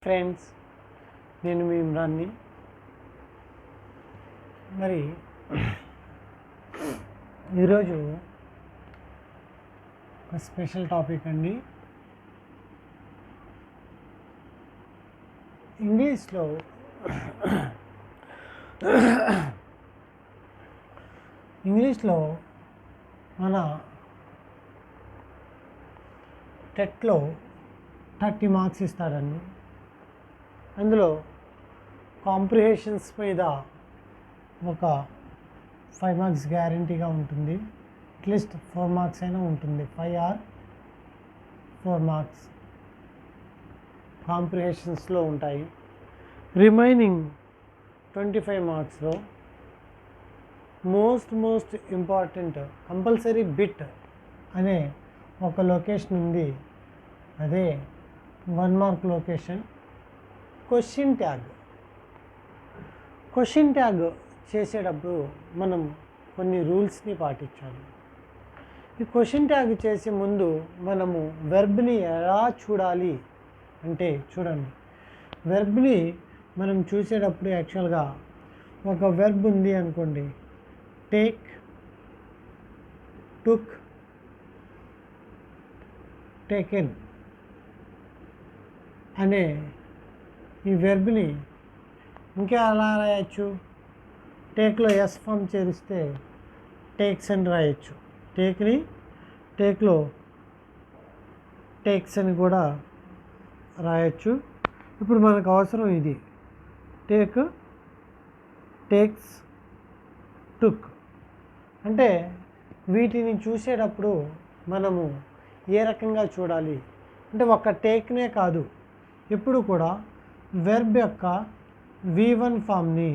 Friends, నేను మీ ఇమ్రాన్ని. మరి ఈరోజు ఒక స్పెషల్ టాపిక్ అండి. ఇంగ్లీష్లో మన టెట్లో 30 మార్క్స్ ఇస్తాడండి. అందులో కాంప్రిహెన్షన్స్ మీద ఒక 5 మార్క్స్ గ్యారంటీగా ఉంటుంది. అట్లీస్ట్ 4 మార్క్స్ అయినా ఉంటుంది. 5 ఆర్ 4 మార్క్స్ కాంప్రిహెన్షన్స్లో ఉంటాయి. రిమైనింగ్ 25 మార్క్స్లో మోస్ట్ ఇంపార్టెంట్ కంపల్సరీ బిట్ అనే ఒక లొకేషన్ ఉంది. అదే 1 మార్క్ లొకేషన్, క్వశ్చన్ ట్యాగ్ చేసేటప్పుడు మనం కొన్ని రూల్స్ని పాటించాలి. ఈ క్వశ్చన్ ట్యాగ్ చేసే ముందు మనము వెర్బ్ని ఎలా చూడాలి అంటే, చూడండి, వెర్బ్ని మనం చూసేటప్పుడు యాక్చువల్గా ఒక వెర్బ్ ఉంది అనుకోండి, టేక్, టుక్, టేకెన్ అనే ఈ వెర్బ్ని ఇంకా అలా రాయొచ్చు. టేక్లో ఎస్ ఫామ్ చేరిస్తే టేక్స్ అని రాయొచ్చు. టేక్ని టేక్లో టేక్స్ అని కూడా రాయొచ్చు. ఇప్పుడు మనకు అవసరం ఇది టేక్, టేక్స్, టుక్. అంటే వీటిని చూసేటప్పుడు మనము ఏ రకంగా చూడాలి అంటే, ఒక టేక్నే కాదు, ఎప్పుడు కూడా వెర్బ్ యొక్క V1 ఫామ్ని,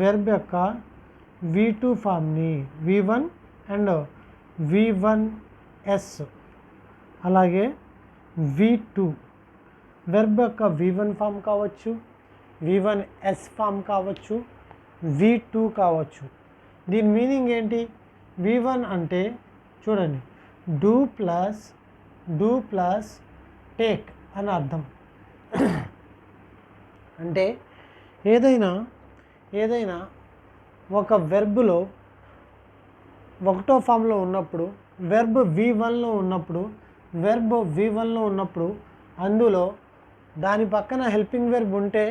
వెర్బ్ యొక్క V2 ఫామ్ని, V1 అండ్ V1S, అలాగే V2 వెర్బ్ యొక్క V1 ఫామ్ కావచ్చు, V1S ఫామ్ కావచ్చు, V2 కావచ్చు. దీని మీనింగ్ ఏంటి? V1 అంటే చూడండి, డూ ప్లస్ టేక్ అని అర్థం. అంటే ఏదైనా ఒక వెర్బ్లో ఒకటో ఫామ్లో ఉన్నప్పుడు, వెర్బ్ V1లో ఉన్నప్పుడు అందులో దాని పక్కన హెల్పింగ్ వెర్బ్ ఉంటే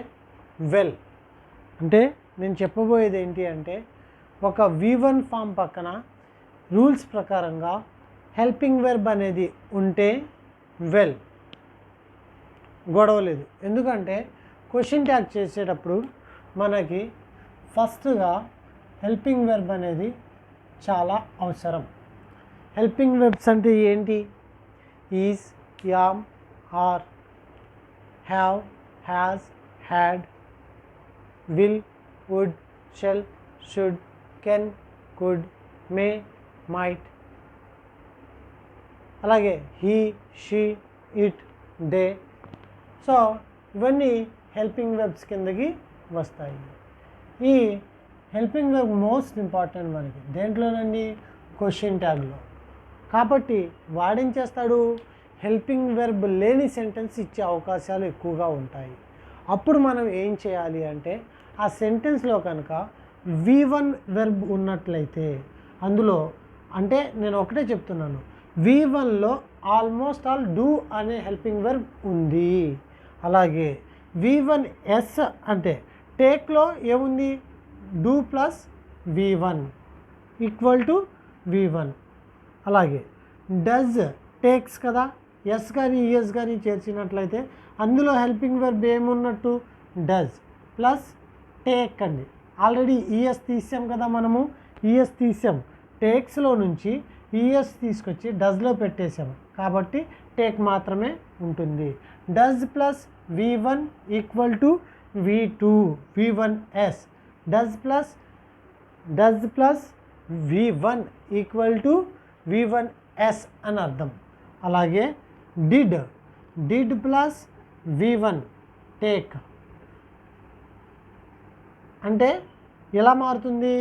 వెల్. అంటే నేను చెప్పబోయేది ఏంటి అంటే, ఒక V1 ఫామ్ పక్కన రూల్స్ ప్రకారంగా హెల్పింగ్ వెర్బ్ అనేది ఉంటే వెల్, గొడవలేదు. ఎందుకంటే క్వశ్చన్ ట్యాగ్ చేసేటప్పుడు మనకి ఫస్ట్గా హెల్పింగ్ వెర్బ్ అనేది చాలా అవసరం. హెల్పింగ్ వెర్బ్స్ అంటే ఏంటి? Is, am, are, have, has, had, will, would, shall, should, can, could, may, might, అలాగే he, she, it, they. So ఇవన్నీ హెల్పింగ్ వెర్బ్స్ కిందకి వస్తాయి. ఈ హెల్పింగ్ వెర్బ్ మోస్ట్ ఇంపార్టెంట్ మనకి దేంట్లోనండి? క్వశ్చన్ ట్యాగ్లో. కాబట్టి వాడేం చేస్తాడు? హెల్పింగ్ వెర్బ్ లేని సెంటెన్స్ ఇచ్చే అవకాశాలు ఎక్కువగా ఉంటాయి. అప్పుడు మనం ఏం చేయాలి అంటే, ఆ సెంటెన్స్లో కనుక V1 వెర్బ్ ఉన్నట్లయితే, అందులో అంటే నేను ఒకటే చెప్తున్నాను, V1లో ఆల్మోస్ట్ ఆల్ డూ అనే హెల్పింగ్ వెర్బ్ ఉంది. అలాగే V1S అంటే టేక్లో ఏముంది? Do plus V1 equal to V1. అలాగే డజ్, టేక్స్ కదా, ఎస్ కానీ ఈఎస్ కానీ చేర్చినట్లయితే అందులో హెల్పింగ్ వెర్బ్ ఏమున్నట్టు? డజ్ ప్లస్ టేక్ అండి. ఆల్రెడీ ఈఎస్ తీసాం కదా, మనము ఈఎస్ తీసాం. టేక్స్లో నుంచి ఈఎస్ తీసుకొచ్చి డజ్లో పెట్టేసాము కాబట్టి టేక్ మాత్రమే ఉంటుంది. Does plus V1 equal to V2, V1S. Does plus V1 equal to V1S అని అర్థం. అలాగే డిడ్ ప్లస్ V1 టేక్ అంటే ఎలా మారుతుంది?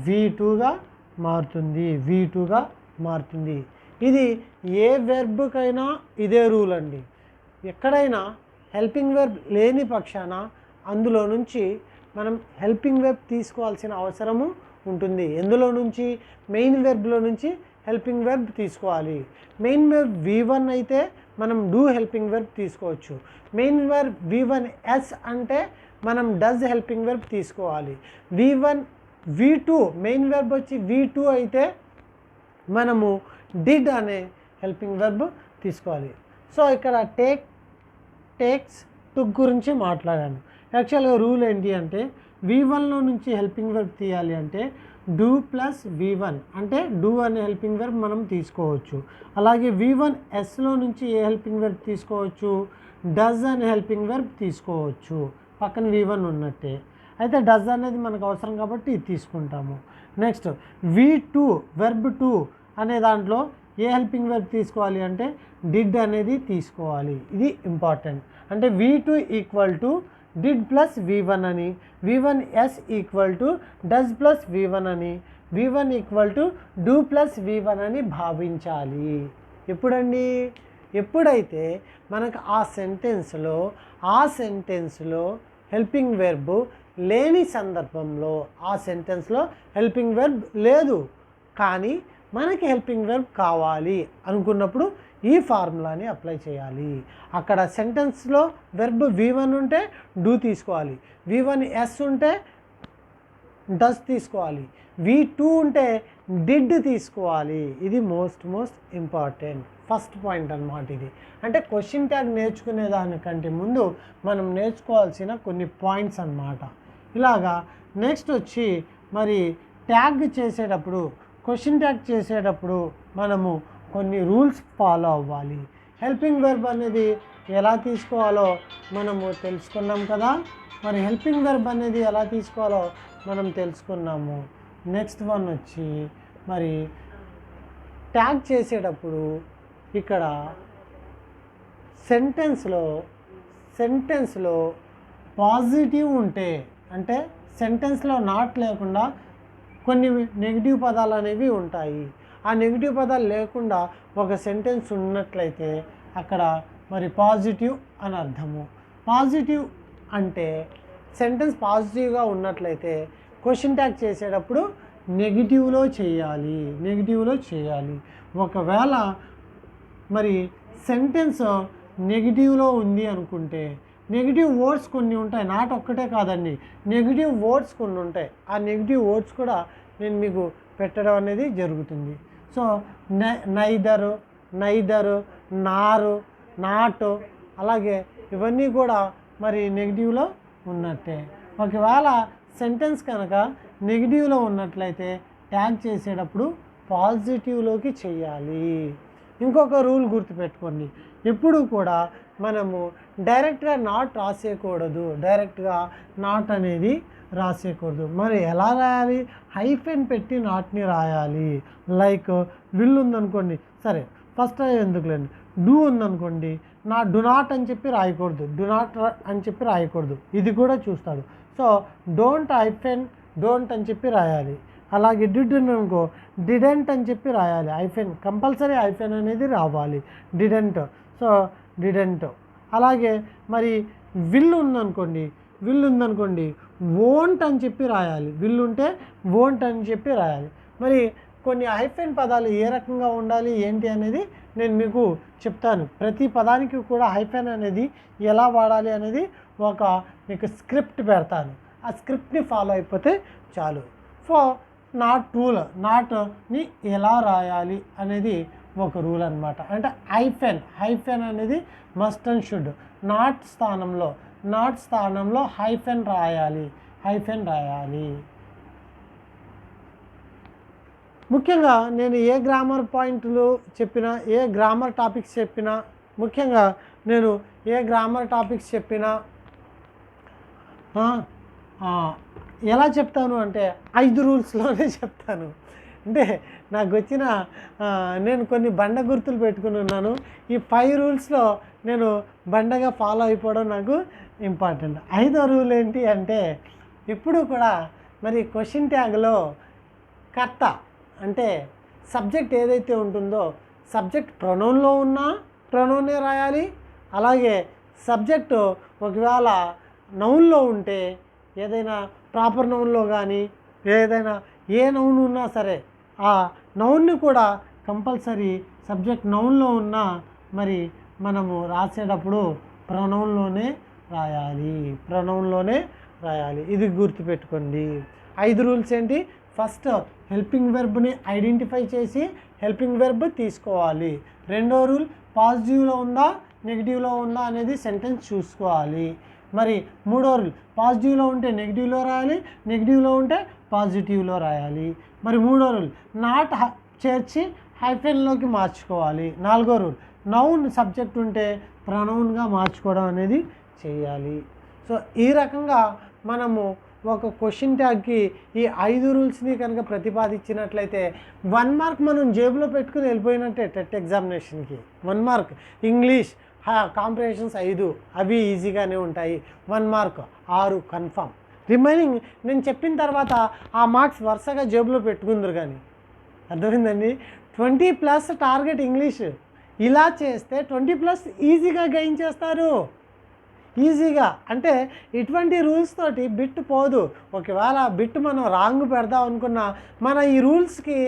V2గా మారుతుంది. ఇది ఏ వెర్బ్కైనా ఇదే రూల్ అండి. ఎక్కడైనా హెల్పింగ్ వెర్బ్ లేని పక్షాన అందులో నుంచి మనం హెల్పింగ్ వెర్బ్ తీసుకోవాల్సిన అవసరము ఉంటుంది. ఎందులో నుంచి? మెయిన్ వెర్బ్లో నుంచి హెల్పింగ్ వెర్బ్ తీసుకోవాలి. మెయిన్ వెర్బ్ V1 అయితే మనం డూ హెల్పింగ్ వెర్బ్ తీసుకోవచ్చు. మెయిన్ వెర్బ్ V1S అంటే మనం డస్ హెల్పింగ్ వెర్బ్ తీసుకోవాలి. V2 మెయిన్ వెర్బ్ వచ్చి V2 అయితే మనము డిడ్ అనే హెల్పింగ్ వెర్బ్ తీసుకోవాలి. సో ఇక్కడ టేక్స్, టుక్ గురించి మాట్లాడాను. యాక్చువల్గా రూల్ ఏంటి అంటే V1లో నుంచి హెల్పింగ్ వెర్బ్ తీయాలి అంటే డూ ప్లస్ V1 అంటే డూ అనే హెల్పింగ్ వెర్బ్ మనం తీసుకోవచ్చు. అలాగే V1Sలో నుంచి ఏ హెల్పింగ్ వెర్బ్ తీసుకోవచ్చు? డస్ అనే హెల్పింగ్ వెర్బ్ తీసుకోవచ్చు. పక్కన V1 ఉన్నట్టే. అయితే డస్ అనేది మనకు అవసరం కాబట్టి ఇది తీసుకుంటాము. నెక్స్ట్ V2 వెర్బ్ 2 అనే దాంట్లో ఏ హెల్పింగ్ వెర్బ్ తీసుకోవాలి అంటే డిడ్ అనేది తీసుకోవాలి. ఇది ఇంపార్టెంట్. అంటే V2 equal to did plus V1 అని, V1S equal to does plus V1 అని, V1 equal to do plus V1 అని భావించాలి. ఎప్పుడండి? ఎప్పుడైతే మనకు ఆ సెంటెన్స్లో హెల్పింగ్ వెర్బ్ లేని సందర్భంలో, ఆ సెంటెన్స్లో హెల్పింగ్ వెర్బ్ లేదు కానీ మనకి హెల్పింగ్ వెర్బ్ కావాలి అనుకున్నప్పుడు ఈ ఫార్ములాని అప్లై చేయాలి. అక్కడ సెంటెన్స్లో వెర్బ్ V1 ఉంటే డూ తీసుకోవాలి, V1S ఉంటే డస్ తీసుకోవాలి, V2 ఉంటే డిడ్ తీసుకోవాలి. ఇది మోస్ట్ ఇంపార్టెంట్ ఫస్ట్ పాయింట్ అన్నమాట. ఇది అంటే క్వశ్చన్ ట్యాగ్ నేర్చుకునే దానికంటే ముందు మనం నేర్చుకోవాల్సిన కొన్ని పాయింట్స్ అన్నమాట. ఇలాగా నెక్స్ట్ వచ్చి మరి ట్యాగ్ చేసేటప్పుడు, క్వశ్చన్ ట్యాగ్ చేసేటప్పుడు మనము కొన్ని రూల్స్ ఫాలో అవ్వాలి. హెల్పింగ్ వెర్బ్ అనేది ఎలా తీసుకోవాలో మనము తెలుసుకున్నాం కదా. మరి హెల్పింగ్ వెర్బ్ అనేది ఎలా తీసుకోవాలో మనం తెలుసుకున్నాము. నెక్స్ట్ వన్ వచ్చి మరి ట్యాగ్ చేసేటప్పుడు ఇక్కడ సెంటెన్స్లో పాజిటివ్ ఉంటే, అంటే సెంటెన్స్లో నాట్ లేకుండా కొన్ని నెగిటివ్ పదాలు అనేవి ఉంటాయి. ఆ నెగిటివ్ పదాలు లేకుండా ఒక సెంటెన్స్ ఉన్నట్లయితే అక్కడ మరి పాజిటివ్ అని అర్థము. పాజిటివ్ అంటే సెంటెన్స్ పాజిటివ్గా ఉన్నట్లయితే క్వశ్చన్ ట్యాగ్ చేసేటప్పుడు నెగిటివ్లో చేయాలి. ఒకవేళ మరి సెంటెన్స్ నెగిటివ్లో ఉంది అనుకుంటే నెగిటివ్ వర్డ్స్ కొన్ని ఉంటాయి, నాట్ ఒక్కటే కాదండి, నెగిటివ్ వర్డ్స్ కొన్ని ఉంటాయి. ఆ నెగిటివ్ వర్డ్స్ కూడా నేను మీకు పెట్టడం అనేది జరుగుతుంది. సో నైదరు, నారు, నాటు, అలాగే ఇవన్నీ కూడా మరి నెగిటివ్లో ఉన్నట్టే. ఒకవేళ సెంటెన్స్ కనుక నెగిటివ్లో ఉన్నట్లయితే ట్యాగ్ చేసేటప్పుడు పాజిటివ్లోకి చేయాలి. ఇంకొక రూల్ గుర్తుపెట్టుకోండి, ఎప్పుడు కూడా మనము డైరెక్ట్గా నాట్ రాసేయకూడదు, మరి ఎలా రాయాలి? హైఫెన్ పెట్టి నాట్ని రాయాలి. లైక్ విల్ ఉందనుకోండి, సరే ఫస్ట్ ఎందుకులేండి, డూ ఉందనుకోండి, డు నాట్ అని చెప్పి రాయకూడదు, ఇది కూడా చూస్తాడు. సో డోంట్ అని చెప్పి రాయాలి. అలాగే డిడ్ అనుకో, డిడెంట్ అని చెప్పి రాయాలి. కంపల్సరీ హైఫెన్ అనేది రావాలి, సో డిడెంట్. అలాగే మరి విల్ ఉందనుకోండి, వోంట్ అని చెప్పి రాయాలి. విల్ ఉంటే వోంట్ అని చెప్పి రాయాలి. మరి కొన్ని హైఫెన్ పదాలు ఏ రకంగా ఉండాలి ఏంటి అనేది నేను మీకు చెప్తాను. ప్రతి పదానికి కూడా హైఫెన్ అనేది ఎలా వాడాలి అనేది మీకు స్క్రిప్ట్ పెడతాను. ఆ స్క్రిప్ట్ని ఫాలో అయిపోతే చాలు. నాట్ని ఎలా రాయాలి అనేది ఒక రూల్ అనమాట. అంటే హైఫెన్ అనేది మస్ట్ అండ్ షుడ్. నాట్ స్థానంలో హైఫెన్ రాయాలి. ముఖ్యంగా నేను ఏ గ్రామర్ పాయింట్లు చెప్పినా, ఏ గ్రామర్ టాపిక్స్ చెప్పినా, ముఖ్యంగా నేను ఏ గ్రామర్ టాపిక్స్ చెప్పినా ఎలా చెప్తాను అంటే 5 రూల్స్లోనే చెప్తాను. అంటే నాకు వచ్చిన నేను కొన్ని బండ గుర్తులు పెట్టుకుని ఉన్నాను. ఈ 5 రూల్స్లో నేను బండగా ఫాలో అయిపోవడం నాకు ఇంపార్టెంట్. 5వ రూల్ ఏంటి అంటే ఇప్పుడు కూడా మరి క్వశ్చన్ ట్యాగ్లో కర్త అంటే సబ్జెక్ట్ ఏదైతే ఉంటుందో సబ్జెక్ట్ ప్రొనౌన్లో ఉన్నా ప్రొనౌనే రాయాలి. అలాగే సబ్జెక్టు ఒకవేళ నౌన్లో ఉంటే ఏదైనా ప్రాపర్ నౌన్లో కానీ ఏదైనా ఏ నౌన్ ఉన్నా సరే ఆ నౌన్ని కూడా కంపల్సరీ సబ్జెక్ట్ నౌన్లో ఉన్నా మరి మనము రాసేటప్పుడు ప్రొనౌన్లోనే రాయాలి. ఇది గుర్తుపెట్టుకోండి. 5 రూల్స్ ఏంటి? ఫస్ట్ హెల్పింగ్ వెర్బ్ని ఐడెంటిఫై చేసి హెల్పింగ్ వెర్బ్ తీసుకోవాలి. రెండో రూల్ పాజిటివ్లో ఉందా నెగిటివ్లో ఉందా అనేది సెంటెన్స్ చూసుకోవాలి. మరి మూడో రూల్ పాజిటివ్లో ఉంటే నెగిటివ్లో రాయాలి, నెగిటివ్లో ఉంటే పాజిటివ్లో రాయాలి. మరి మూడో రూల్ నాట్ చేర్చి హైఫెన్లోకి మార్చుకోవాలి. నాలుగో రూల్ నౌన్ సబ్జెక్ట్ ఉంటే ప్రొనౌన్గా మార్చుకోవడం అనేది చేయాలి. సో ఈ రకంగా మనము ఒక క్వశ్చన్ ట్యాగ్కి ఈ 5 రూల్స్ని కనుక ప్రతిపాదించినట్లయితే 1 మార్క్ మనం జేబులో పెట్టుకుని వెళ్ళిపోయినట్టే టెట్ ఎగ్జామినేషన్కి. 1 మార్క్ ఇంగ్లీష్ కాంప్రిహెన్షన్స్ 5 అవి ఈజీగానే ఉంటాయి. 1 మార్క్ 6 కన్ఫామ్. రిమైనింగ్ నేను చెప్పిన తర్వాత ఆ మార్క్స్ వరుసగా జేబులో పెట్టుకుందరు. కానీ అర్థమైందండి? 20+ టార్గెట్ ఇంగ్లీష్. ఇలా చేస్తే 20+ ఈజీగా గెయిన్ చేస్తారు. ఈజీగా అంటే ఇటువంటి రూల్స్ తోటి బిట్ పోదు. ఒకవేళ బిట్ మనం రాంగ్ పెడదాం అనుకున్నా మన ఈ రూల్స్కి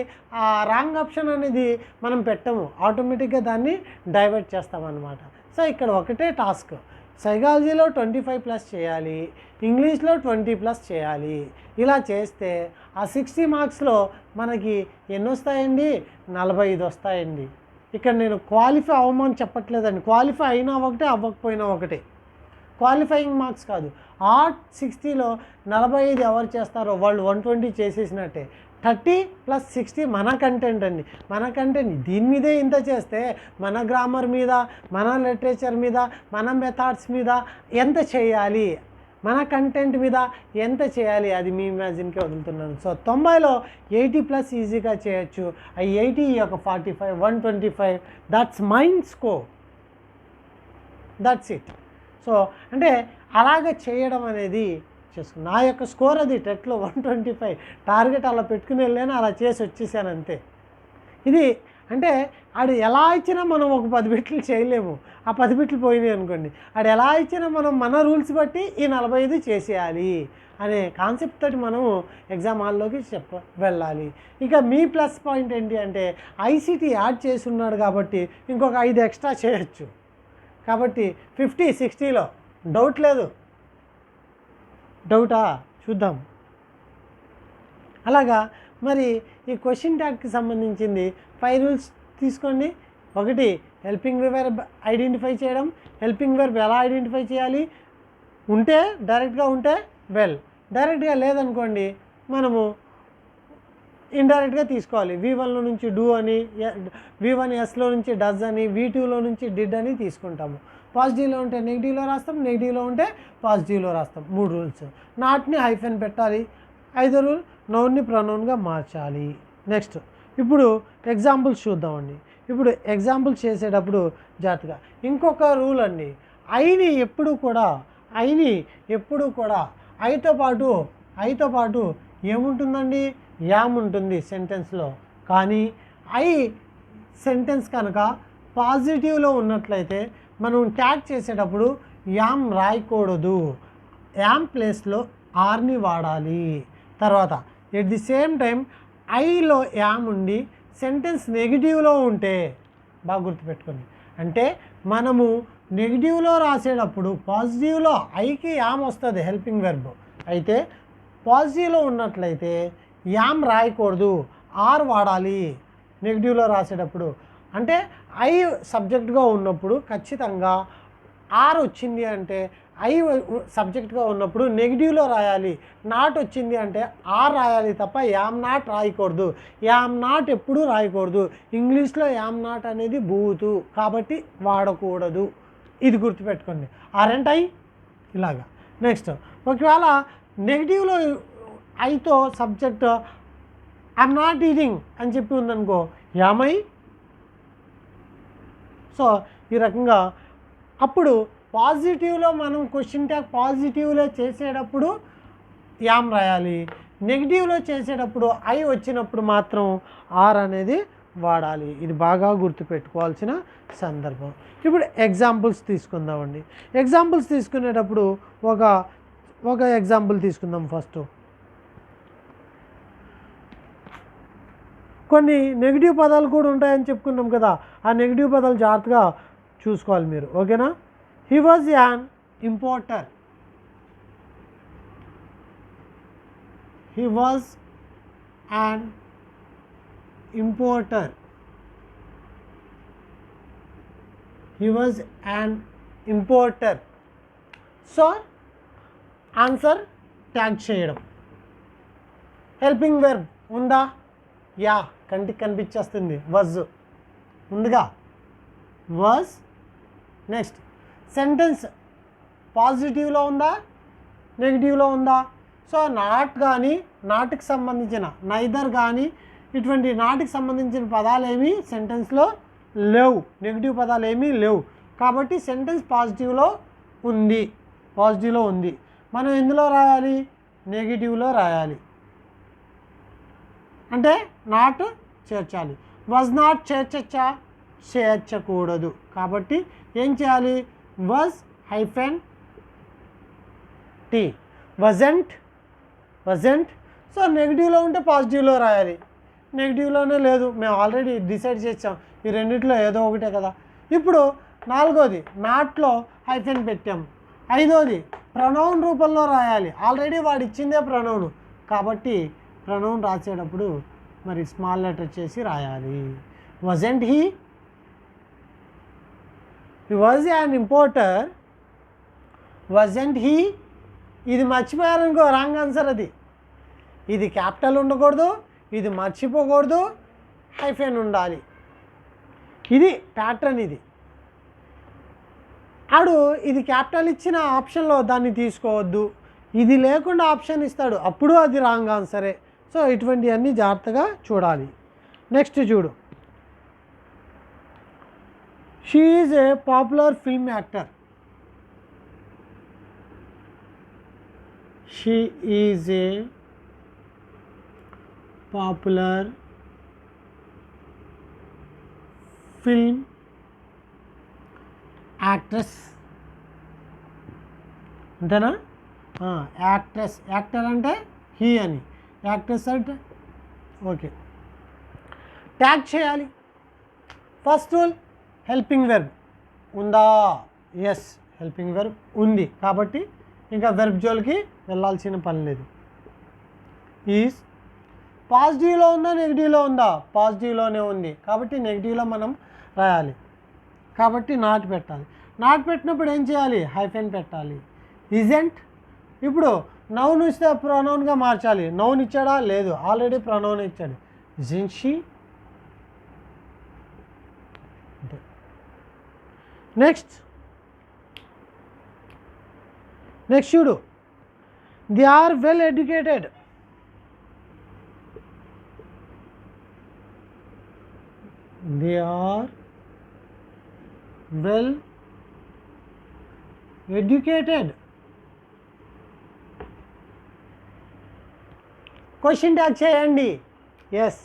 ఆ రాంగ్ ఆప్షన్ అనేది మనం పెట్టము, ఆటోమేటిక్గా దాన్ని డైవర్ట్ చేస్తామన్నమాట. సో ఇక్కడ ఒకటే టాస్క్, సైకాలజీలో 25+ చేయాలి, ఇంగ్లీష్లో 20+ చేయాలి. ఇలా చేస్తే ఆ 60 మార్క్స్లో మనకి ఎన్ని వస్తాయండి? 45 వస్తాయండి. ఇక్కడ నేను క్వాలిఫై అవ్వమని చెప్పట్లేదండి. క్వాలిఫై అయినా ఒకటే, అవ్వకపోయినా ఒకటే. క్వాలిఫైయింగ్ మార్క్స్ కాదు. ఆ 60లో 45 ఎవరు చేస్తారో వాళ్ళు 120 చేసేసినట్టే. 30 + 60 మన కంటెంట్ అండి. మన కంటెంట్ దీని మీదే ఇంత చేస్తే మన గ్రామర్ మీద, మన లిటరేచర్ మీద, మన మెథడ్స్ మీద ఎంత చేయాలి, మన కంటెంట్ మీద ఎంత చేయాలి అది మీ ఇమాజిన్కే వదులుతున్నాను. సో 90లో 80+ ఈజీగా చేయొచ్చు. ఆ 80 ఒక 45, 125 that's mind score. That's it. So అంటే అలాగ చేయడం అనేది చేసుకుని నా యొక్క స్కోర్ అది టెట్లో 125 టార్గెట్ అలా పెట్టుకుని వెళ్ళాను, అలా చేసి వచ్చేసాను అంతే. ఇది అంటే ఆడు ఎలా ఇచ్చినా మనం ఒక 10 బిట్లు చేయలేము. ఆ 10 బిట్లు పోయినాయి అనుకోండి, ఆడు ఎలా ఇచ్చినా మనం మన రూల్స్ బట్టి ఈ 45 చేసేయాలి అనే కాన్సెప్ట్ తోటి మనం ఎగ్జామ్ హాల్లోకి వెళ్ళాలి. ఇక మీ ప్లస్ పాయింట్ ఏంటి అంటే ఐసీటీ యాడ్ చేసి ఉన్నాడు కాబట్టి ఇంకొక 5 ఎక్స్ట్రా చేయొచ్చు. కాబట్టి 50, 60లో డౌట్ లేదు. డౌటా? చూద్దాం. అలాగా మరి ఈ క్వశ్చన్ ట్యాగ్కి సంబంధించింది 5 రూల్స్ తీసుకోండి. ఒకటి హెల్పింగ్ వెర్బ్ ఐడెంటిఫై చేయడం. హెల్పింగ్ వెర్బ్ ఎలా ఐడెంటిఫై చేయాలి? ఉంటే డైరెక్ట్గా ఉంటే వెల్, డైరెక్ట్గా లేదనుకోండి మనము ఇండైరెక్ట్గా తీసుకోవాలి. V1లో నుంచి డూ అని, V1Sలో నుంచి డజ్ అని, V2లో నుంచి డిడ్ అని తీసుకుంటాము. పాజిటివ్లో ఉంటే నెగిటివ్లో రాస్తాం, నెగిటివ్లో ఉంటే పాజిటివ్లో రాస్తాం. 3 రూల్స్. నాట్ని హైఫెన్ పెట్టాలి. 5వ రూల్ నౌన్ని ప్రొనౌన్గా మార్చాలి. నెక్స్ట్ ఇప్పుడు ఎగ్జాంపుల్స్ చూద్దామండి. ఇప్పుడు ఎగ్జాంపుల్స్ చేసేటప్పుడు జాగ్రత్తగా ఇంకొక రూల్ అండి. ఐని ఎప్పుడు కూడా ఐతో పాటు ఏముంటుందండి? యామ్ ఉంటుంది సెంటెన్స్లో. కానీ ఐ సెంటెన్స్ కనుక పాజిటివ్లో ఉన్నట్లయితే మనం ట్యాగ్ చేసేటప్పుడు యామ్ రాయకూడదు. యామ్ ప్లేస్లో ఆర్ని వాడాలి. తర్వాత ఎట్ ది సేమ్ టైం ఐలో యామ్ ఉండి సెంటెన్స్ నెగిటివ్లో ఉంటే బాగా గుర్తుపెట్టుకోండి. అంటే మనము నెగిటివ్లో రాసేటప్పుడు పాజిటివ్లో ఐకి యామ్ వస్తుంది హెల్పింగ్ వెర్బ్. అయితే పాజిటివ్లో ఉన్నట్లయితే యామ్ రాయకూడదు, ఆర్ వాడాలి నెగిటివ్లో రాసేటప్పుడు. అంటే ఐ సబ్జెక్ట్గా ఉన్నప్పుడు ఖచ్చితంగా ఆర్ వచ్చింది అంటే ఐ సబ్జెక్ట్గా ఉన్నప్పుడు నెగిటివ్లో రాయాలి. నాట్ వచ్చింది అంటే ఆర్ రాయాలి తప్ప యామ్ నాట్ రాయకూడదు. యామ్ నాట్ ఎప్పుడూ రాయకూడదు. ఇంగ్లీష్లో యామ్ నాట్ అనేది బూతు కాబట్టి వాడకూడదు. ఇది గుర్తుపెట్టుకోండి. ఆర్ఎంట్ ఐ ఇలాగా. నెక్స్ట్ ఒకవేళ నెగిటివ్లో ఐతో సబ్జెక్ట్ ఐఎమ్ నాట్ ఈటింగ్ అని చెప్పి ఉందనుకో యామై. సో ఈ రకంగా అప్పుడు పాజిటివ్లో మనం క్వశ్చన్ ట్యాగ్ పాజిటివ్లో చేసేటప్పుడు యామ్ రాయాలి. నెగిటివ్లో చేసేటప్పుడు ఐ వచ్చినప్పుడు మాత్రం ఆర్ అనేది వాడాలి. ఇది బాగా గుర్తుపెట్టుకోవాల్సిన సందర్భం. ఇప్పుడు ఎగ్జాంపుల్స్ తీసుకుందామండి. ఎగ్జాంపుల్స్ తీసుకునేటప్పుడు ఒక ఎగ్జాంపుల్ తీసుకుందాం. ఫస్ట్ కొన్ని నెగిటివ్ పదాలు కూడా ఉంటాయని చెప్పుకున్నాం కదా, ఆ నెగిటివ్ పదాలు జాగ్రత్తగా చూసుకోవాలి మీరు, ఓకేనా. He was an importer. He was an importer. He was an importer. So answer tag చేయడం. హెల్పింగ్ వెర్బ్ ఉందా? యా, కంటికి కనిపించేస్తుంది, వాజ్ ఉందిగా, వాజ్. నెక్స్ట్ సెంటెన్స్ పాజిటివ్లో ఉందా, నెగిటివ్లో ఉందా? సో నాట్ కానీ, నాట్కి సంబంధించిన నైదర్ కానీ ఇటువంటి నాటికి సంబంధించిన పదాలు ఏమీ సెంటెన్స్లో లేవు, నెగిటివ్ పదాలు ఏమీ లేవు. కాబట్టి సెంటెన్స్ పాజిటివ్లో ఉంది. మనం ఎందులో రాయాలి? నెగిటివ్లో రాయాలి, అంటే నాట్ చేర్చాలి. వాజ్ నాట్ చేర్చచ్చా? చేర్చకూడదు. కాబట్టి ఏం చేయాలి? Was -T. వజంట్. సో నెగిటివ్లో ఉంటే పాజిటివ్లో రాయాలి, నెగిటివ్లోనే లేదు, మేము ఆల్రెడీ డిసైడ్ చేసాం ఈ రెండిట్లో ఏదో ఒకటే కదా. ఇప్పుడు నాలుగోది నాట్లో హైఫెన్ పెట్టాము. ఐదోది ప్రొనౌన్ రూపంలో రాయాలి, ఆల్రెడీ వాడు ఇచ్చిందే ప్రొనౌన్ కాబట్టి ప్రొనౌన్ రాసేటప్పుడు మరి స్మాల్ లెటర్ చేసి రాయాలి. Wasn't he was an importer. Wasn't he, ఇది మర్చిపోయారనుకో రాంగ్ ఆన్సర్. ఇది క్యాపిటల్ ఉండకూడదు, ఇది మర్చిపోకూడదు, హైఫెన్ ఉండాలి. ఇది ప్యాటర్న్. ఇది క్యాపిటల్ ఇచ్చిన ఆప్షన్లో దాన్ని తీసుకోవద్దు, ఇది లేకుండా ఆప్షన్ ఇస్తాడు, అప్పుడు అది రాంగ్ ఆన్సరే. సో ఇటువంటివన్నీ జాగ్రత్తగా చూడాలి. నెక్స్ట్ చూడు, she is a popular film actor. She is a popular film actress. అంతేనా? యాక్ట్రెస్, యాక్టర్ అంటే హీ అని, యాక్ట్రెస్ అంటే ఓకే. ట్యాగ్ చేయాలి. ఫస్ట్ రూల్, హెల్పింగ్ వెర్బ్ ఉందా? ఎస్, హెల్పింగ్ వెర్బ్ ఉంది కాబట్టి ఇంకా వెర్బ్ జోలికి వెళ్ళాల్సిన పని లేదు. ఈజ్ పాజిటివ్లో ఉందా, నెగిటివ్లో ఉందా? పాజిటివ్లోనే ఉంది కాబట్టి నెగిటివ్లో మనం రాయాలి, కాబట్టి నాట్ పెట్టాలి. నాట్ పెట్టినప్పుడు ఏం చేయాలి? హైఫెన్ పెట్టాలి. ఇజెంట్, ఇప్పుడు నౌన్ ఇస్తే ప్రొనౌన్గా మార్చాలి. నౌన్ ఇచ్చాడా? లేదు, ఆల్రెడీ ప్రొనౌన్ ఇచ్చాడు. Isn't she. నెక్స్ట్ చూడు, they are well educated. They are well educated. Question tag చేయండి. ఎస్,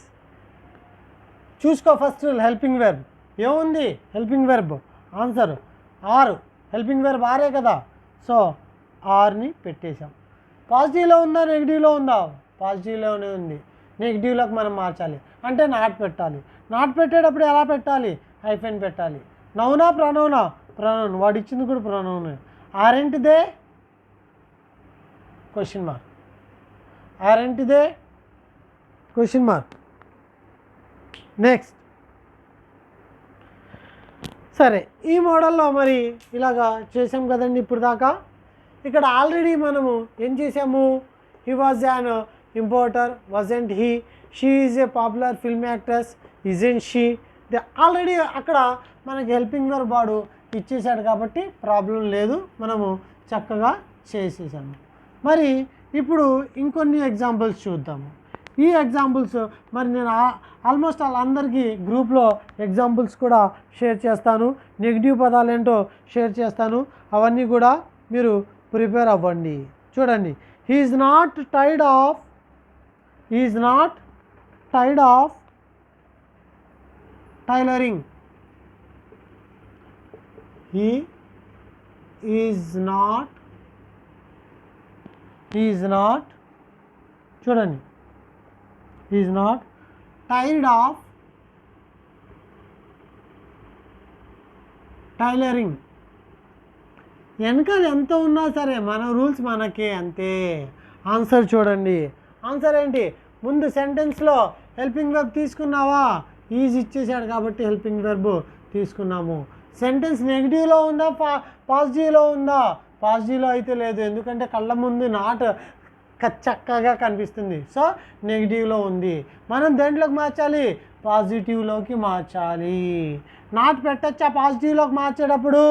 చూసుకో. ఫస్ట్ హెల్పింగ్ వెర్బ్ ఏముంది? Helping verb answer are. Helping verb ఆరే కదా, సో ఆర్ని పెట్టేశాం. పాజిటివ్లో ఉందా, నెగిటివ్లో ఉందా? పాజిటివ్లోనే ఉంది. నెగిటివ్లోకి మనం మార్చాలి అంటే నాట్ పెట్టాలి. నాట్ పెట్టేటప్పుడు ఎలా పెట్టాలి? హైఫెన్ పెట్టాలి. నౌనా ప్రొనౌనా? ప్రొనౌన్. వాడు ఇచ్చింది కూడా pronoun. Aren't they? Question mark. Aren't they? Question mark. Next, సరే, ఈ మోడల్లో మరి ఇలాగా చేసాం కదండి ఇప్పుడు దాకా. ఇక్కడ ఆల్రెడీ మనము ఏం చేసాము? He was an importer, wasn't he. She is a popular film actress, isn't she. Already అక్కడ మనకి హెల్పింగ్ వెర్బ్ వాడు ఇచ్చేసాడు కాబట్టి ప్రాబ్లం లేదు, మనము చక్కగా చేసేసాము. మరి ఇప్పుడు ఇంకొన్ని ఎగ్జాంపుల్స్ చూద్దాము. ఈ ఎగ్జాంపుల్స్ మరి నేను ఆల్మోస్ట్ వాళ్ళందరికీ గ్రూప్లో ఎగ్జాంపుల్స్ కూడా షేర్ చేస్తాను, నెగిటివ్ పదాలు ఏంటో షేర్ చేస్తాను. అవన్నీ కూడా మీరు ప్రిపేర్ అవ్వండి. చూడండి, he is not tired of tailoring. he is not చూడండి, he is not tired of tailoring. వెనకాల ఎంత ఉన్నా సరే మన రూల్స్ మనకే అంతే. ఆన్సర్ చూడండి, ఆన్సర్ ఏంటి? ముందు సెంటెన్స్లో హెల్పింగ్ వెర్బ్ తీసుకున్నావా, ఈజ్ ఇచ్చేసాడు కాబట్టి హెల్పింగ్ వెర్బ్ తీసుకున్నాము. సెంటెన్స్ నెగిటివ్లో ఉందా పాజిటివ్లో ఉందా? పాజిటివ్లో అయితే లేదు, ఎందుకంటే కళ్ళ ముందు నాట్ చక్కగా కనిపిస్తుంది. సో నెగిటివ్లో ఉంది. మనం దేంట్లోకి మార్చాలి? పాజిటివ్లోకి మార్చాలి. నాట్ పెట్టచ్చా పాజిటివ్లోకి మార్చేటప్పుడు?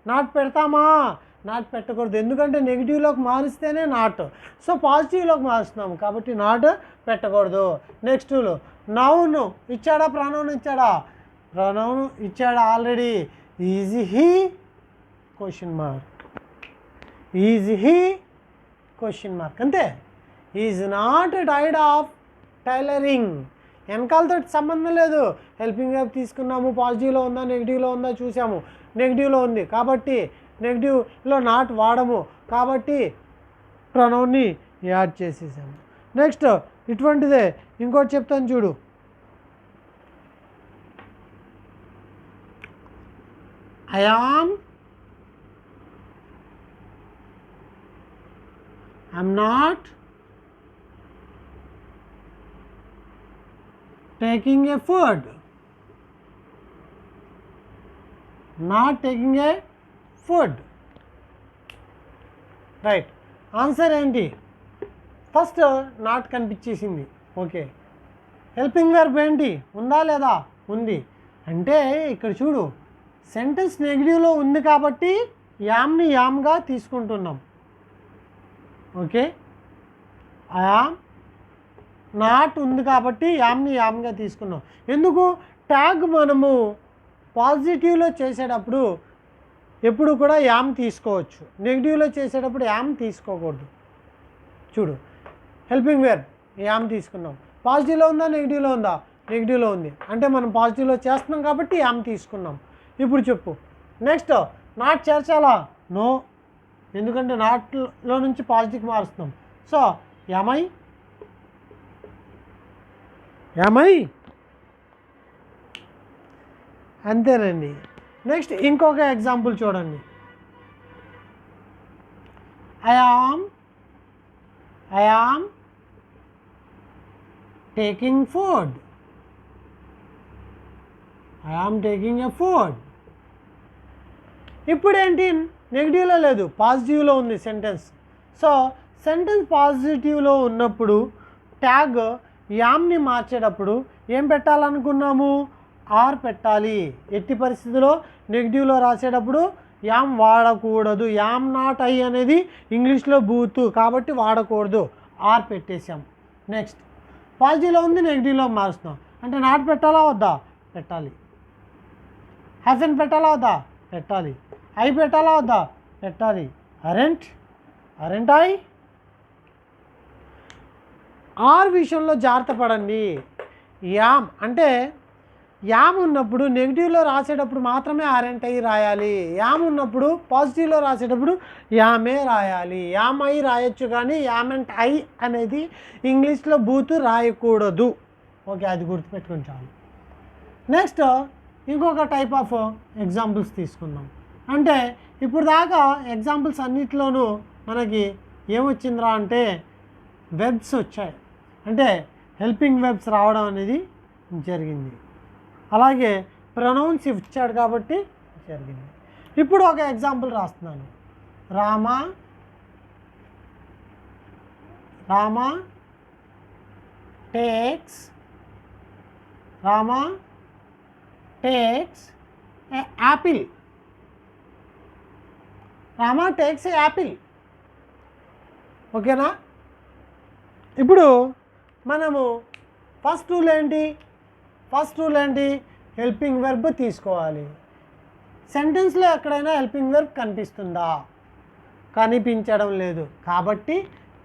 నాట్ పెడతామా? నాట్ పెట్టకూడదు, ఎందుకంటే నెగిటివ్లోకి మారిస్తేనే నాట్. సో పాజిటివ్లోకి మారుస్తున్నాము కాబట్టి నాట్ పెట్టకూడదు. నెక్స్ట్ నౌన్ ఇచ్చాడా, ప్రొనౌన్ ఇచ్చాడా? ప్రొనౌన్ ఇచ్చాడా already. Is he question mark, is he question mark, అంతే. Is not tired of tailoring. వెనకాలతో సంబంధం లేదు. హెల్పింగ్ వెర్బ్ తీసుకున్నాము, పాజిటివ్లో ఉందా నెగిటివ్లో ఉందా చూసాము, నెగిటివ్లో ఉంది కాబట్టి నెగిటివ్లో నాట్ వాడము కాబట్టి ప్రొనౌన్ని యాడ్ చేసేసాము. నెక్స్ట్ ఇటువంటిదే ఇంకోటి చెప్తాను చూడు. I'm not taking a food. Not taking a food. Right. Answer ఏంటి? ఫస్ట్ నాట్ కనిపించేసింది, ఓకే. హెల్పింగ్ వెర్బ్ ఏంటి? ఉందా లేదా? ఉంది. అంటే ఇక్కడ చూడు, సెంటెన్స్ నెగిటివ్లో ఉంది కాబట్టి యామ్ని యామ్గా తీసుకుంటున్నాం, ఓకే. యామ్ నాట్ ఉంది కాబట్టి యామ్ని యామ్గా తీసుకున్నాం. ఎందుకు? ట్యాగ్ మనము పాజిటివ్లో చేసేటప్పుడు ఎప్పుడు కూడా యామ్ తీసుకోవచ్చు, నెగిటివ్లో చేసేటప్పుడు యామ్ తీసుకోకూడదు. చూడు, హెల్పింగ్ వెర్బ్ యామ్ తీసుకున్నాం. పాజిటివ్లో ఉందా నెగిటివ్లో ఉందా? నెగిటివ్లో ఉంది, అంటే మనం పాజిటివ్లో చేస్తున్నాం కాబట్టి యామ్ తీసుకున్నాం. ఇప్పుడు చెప్పు, నెక్స్ట్ నాట్ చేర్చాలా? నో, ఎందుకంటే నాట్లో నుంచి పాజిటివ్ మారుస్తున్నాం. సో యామై అంతేనండి. నెక్స్ట్ ఇంకొక ఎగ్జాంపుల్ చూడండి. I am taking food. I am taking a food. ఇప్పుడేంటి? నెగిటివ్లో లేదు, పాజిటివ్లో ఉంది సెంటెన్స్. సో సెంటెన్స్ పాజిటివ్లో ఉన్నప్పుడు ట్యాగ్ యామ్ని మార్చేటప్పుడు ఏం పెట్టాలనుకున్నాము? ఆర్ పెట్టాలి. ఎట్టి పరిస్థితిలో నెగిటివ్లో రాసేటప్పుడు యామ్ వాడకూడదు. యామ్ నాట్ ఐ అనేది ఇంగ్లీష్లో బూతు కాబట్టి వాడకూడదు, ఆర్ పెట్టేసాం. నెక్స్ట్ పాజిటివ్లో ఉంది నెగిటివ్లో మారుస్తున్నాం అంటే నాట్ పెట్టాలా వద్దా? పెట్టాలి. హ్యాఫెన్ పెట్టాలా వద్దా? పెట్టాలి. ఐ పెట్టాలా వద్దా? పెట్టాలి. Aren't I? ఆర్ విషయంలో జాగ్రత్త పడండి. యామ్ అంటే యామ్ ఉన్నప్పుడు నెగిటివ్లో రాసేటప్పుడు మాత్రమే ఆరెంట్ ఐ రాయాలి. యామ్ ఉన్నప్పుడు పాజిటివ్లో రాసేటప్పుడు యామే రాయాలి. యామ్ ఐ రాయొచ్చు కానీ యామెంట్ ఐ అనేది ఇంగ్లీష్లో బూతు రాయకూడదు, ఓకే. అది గుర్తుపెట్టుకుని చాలు. నెక్స్ట్ ఇంకొక టైప్ ఆఫ్ ఎగ్జాంపుల్స్ తీసుకుందాం. అంటే ఇప్పుడు దాకా ఎగ్జాంపుల్స్ అన్నిటిలోనూ మనకి ఏమొచ్చిందిరా అంటే వెబ్స్ వచ్చాయి, అంటే హెల్పింగ్ వెబ్స్ రావడం అనేది జరిగింది. అలాగే ప్రొనౌన్స్ ఇచ్చాడు కాబట్టి జరిగింది. ఇప్పుడు ఒక ఎగ్జాంపుల్ రాస్తున్నాను. రామ టేక్స్ ఏ యాపిల్. రామ టేక్స్ ఏ యాపిల్, ఓకేనా? ఇప్పుడు మనము ఫస్ట్ రూల్ ఏంటి? హెల్పింగ్ వెర్బ్ తీసుకోవాలి. సెంటెన్స్లో ఎక్కడైనా హెల్పింగ్ వెర్బ్ కనిపిస్తుందా? కనిపించడం లేదు కాబట్టి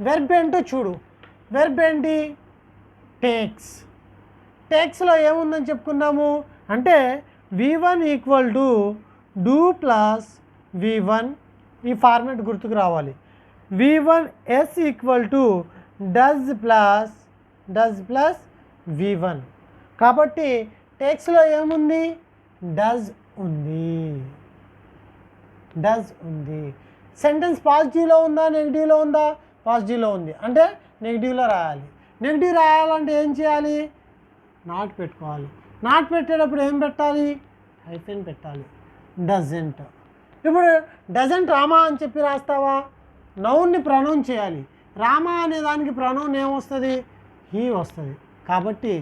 వెర్బ్ ఏంటో చూడు. వెర్బ్ ఏంటి? టేక్స్. టేక్స్లో ఏముందని చెప్పుకున్నాము? అంటే v1 equal to do plus v1, ఈ ఫార్మాట్ గుర్తుకు రావాలి. v1s equal to does plus v1. కాబట్టి టెక్స్ట్లో ఏముంది? డస్ ఉంది. సెంటెన్స్ పాజిటివ్లో ఉందా నెగిటివ్లో ఉందా? పాజిటివ్లో ఉంది, అంటే నెగిటివ్లో రాయాలి. నెగిటివ్ రాయాలంటే ఏం చేయాలి? నాట్ పెట్టుకోవాలి. నాట్ పెట్టేటప్పుడు ఏం పెట్టాలి? హైఫెన్ పెట్టాలి. డజంట్. ఇప్పుడు డజంట్ రామా అని చెప్పి రాస్తావా? నౌన్ని ప్రొనౌన్ చేయాలి. రామా అనే దానికి ప్రొనౌన్ ఏమొస్తుంది? హీ వస్తుంది. కాబట్టి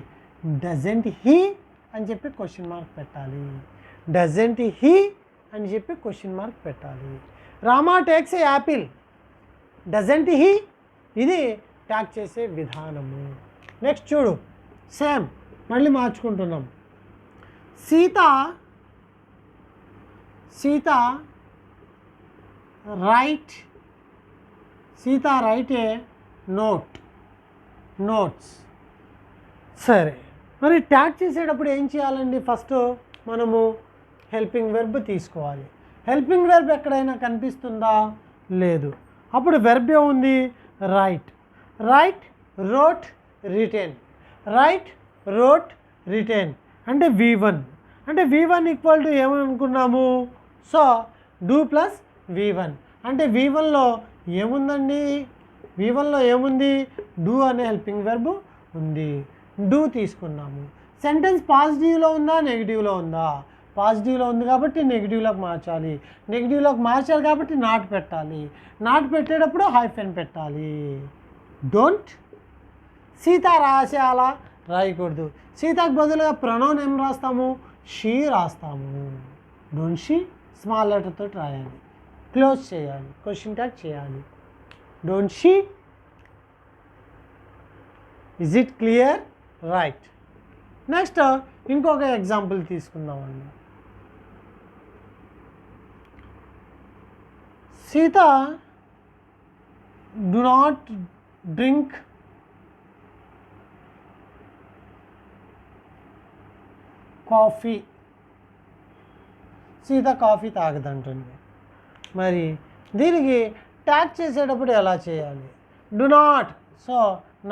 డజంట్ హీ అని చెప్పి క్వశ్చన్ మార్క్ పెట్టాలి. డజంట్ హీ అని చెప్పి క్వశ్చన్ మార్క్ పెట్టాలి. Rama takes A Apple. Doesn't he, ఇది ట్యాగ్ చేసే విధానము. నెక్స్ట్ చూడు, సేమ్ మళ్ళీ మార్చుకుంటున్నాం. సీత రైట్ ఏ నోట్స్. సరే, మరి ట్యాగ్ చేసేటప్పుడు ఏం చేయాలండి? ఫస్ట్ మనము హెల్పింగ్ వెర్బ్ తీసుకోవాలి. హెల్పింగ్ వెర్బ్ ఎక్కడైనా కనిపిస్తుందా? లేదు. అప్పుడు వెర్బ్ ఏముంది? Right, wrote, written. అంటే v1. అంటే v1 ఈక్వల్ టు ఏమని అనుకున్నాము? So do plus v1. అంటే v1లో ఏముందండి? v1లో ఏముంది? డూ అనే హెల్పింగ్ వెర్బ్ ఉంది. డూ తీసుకున్నాము. సెంటెన్స్ పాజిటివ్లో ఉందా నెగిటివ్లో ఉందా? పాజిటివ్లో ఉంది కాబట్టి నెగిటివ్లోకి మార్చాలి. నెగిటివ్లోకి మార్చాలి కాబట్టి నాట్ పెట్టాలి. నాట్ పెట్టేటప్పుడు హైఫెన్ పెట్టాలి. డోంట్. సీత రాసేయాలా? రాయకూడదు. సీతకు బదులుగా ప్రొనౌన్ ఏం రాస్తాము? షీ రాస్తాము. డోంట్ షీ స్మాల్ లెటర్ తోటి రాయాలి. క్లోజ్ చేయాలి, క్వశ్చన్ ట్యాగ్ చేయాలి. Don't she. Is it clear? Right. Next ఇంకొక ఎగ్జాంపుల్ తీసుకుందామండి. Sita do not drink coffee. Sita coffee తాగదంటుంది. మరి దీనికి ట్యాగ్ చేసేటప్పుడు ఎలా చేయాలి? Do not. సో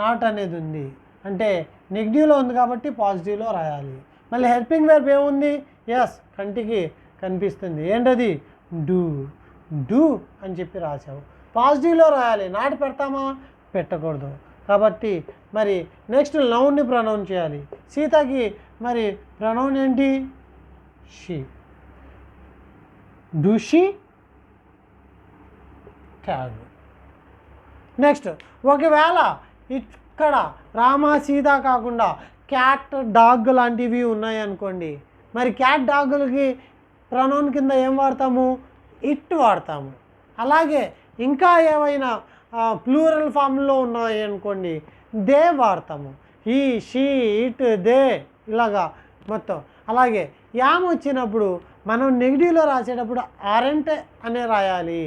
నాట్ అనేది ఉంది, అంటే నెగిటివ్లో ఉంది కాబట్టి పాజిటివ్లో రాయాలి. మళ్ళీ హెల్పింగ్ వెర్బ్ ఏముంది? ఎస్, కంటికి కనిపిస్తుంది. ఏంటది? డూ అని చెప్పి రాసావు. పాజిటివ్లో రాయాలి. నాట్ పెడతామా? పెట్టకూడదు. కాబట్టి మరి నెక్స్ట్ నౌన్ని ప్రొనౌన్ చేయాలి. సీతకి మరి ప్రొనౌన్ ఏంటి? She. Do she tag. Next ఒకవేళ ఇక్కడ రామ సీత కాకుండా క్యాట్ డాగ్ లాంటివి ఉన్నాయి అనుకోండి. మరి క్యాట్ డాగులకి ప్రొనౌన్ కింద ఏం వాడతాము? ఇట్ వాడతాము. అలాగే ఇంకా ఏవైనా ప్లూరల్ ఫామ్లో ఉన్నాయి అనుకోండి, దే వాడతాము. ఈ, షీ, ఇట్, దే ఇలాగా మొత్తం. అలాగే యామ్ వచ్చినప్పుడు మనం నెగిటివ్లో రాసేటప్పుడు ఆరెంట్ అనే రాయాలి.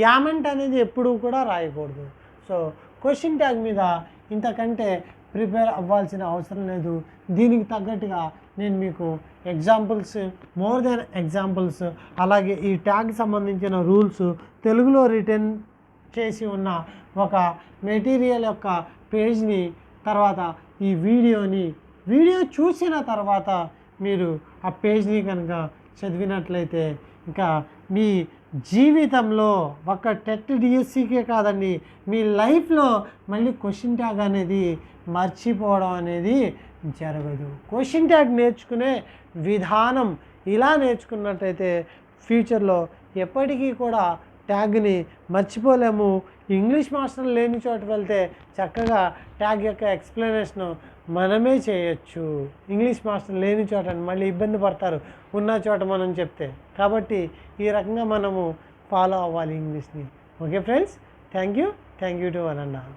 యామెంట్ అనేది ఎప్పుడూ కూడా రాయకూడదు. సో క్వశ్చన్ ట్యాగ్ మీద ఇంతకంటే ప్రిపేర్ అవ్వాల్సిన అవసరం లేదు. దీనికి తగ్గట్టుగా నేను మీకు ఎగ్జాంపుల్స్, మోర్ దెన్ ఎగ్జాంపుల్స్, అలాగే ఈ ట్యాగ్ సంబంధించిన రూల్స్ తెలుగులో రిటర్న్ చేసి ఉన్న ఒక మెటీరియల్ యొక్క పేజ్ని, తర్వాత ఈ వీడియో చూసిన తర్వాత మీరు ఆ పేజ్ని కనుక చదివినట్లయితే ఇంకా మీ జీవితంలో ఒక టెట్ డిఎస్సికే కాదండి, మీ లైఫ్లో మళ్ళీ క్వశ్చన్ ట్యాగ్ అనేది మర్చిపోవడం అనేది జరగదు. క్వశ్చన్ ట్యాగ్ నేర్చుకునే విధానం ఇలా నేర్చుకున్నట్టయితే ఫ్యూచర్లో ఎప్పటికీ కూడా ట్యాగ్ని మర్చిపోలేము. ఇంగ్లీష్ మాస్టర్ లేని చోట వెళ్తే చక్కగా ట్యాగ్ యొక్క ఎక్స్ప్లెనేషన్ మనమే చేయొచ్చు. ఇంగ్లీష్ మాస్టర్ లేని చోట మళ్ళీ ఇబ్బంది పడతారు ఉన్న చోట మనం చెప్తే. కాబట్టి ఈ రకంగా మనము ఫాలో అవ్వాలి ఇంగ్లీష్ని. Okay friends, thank you to one and all.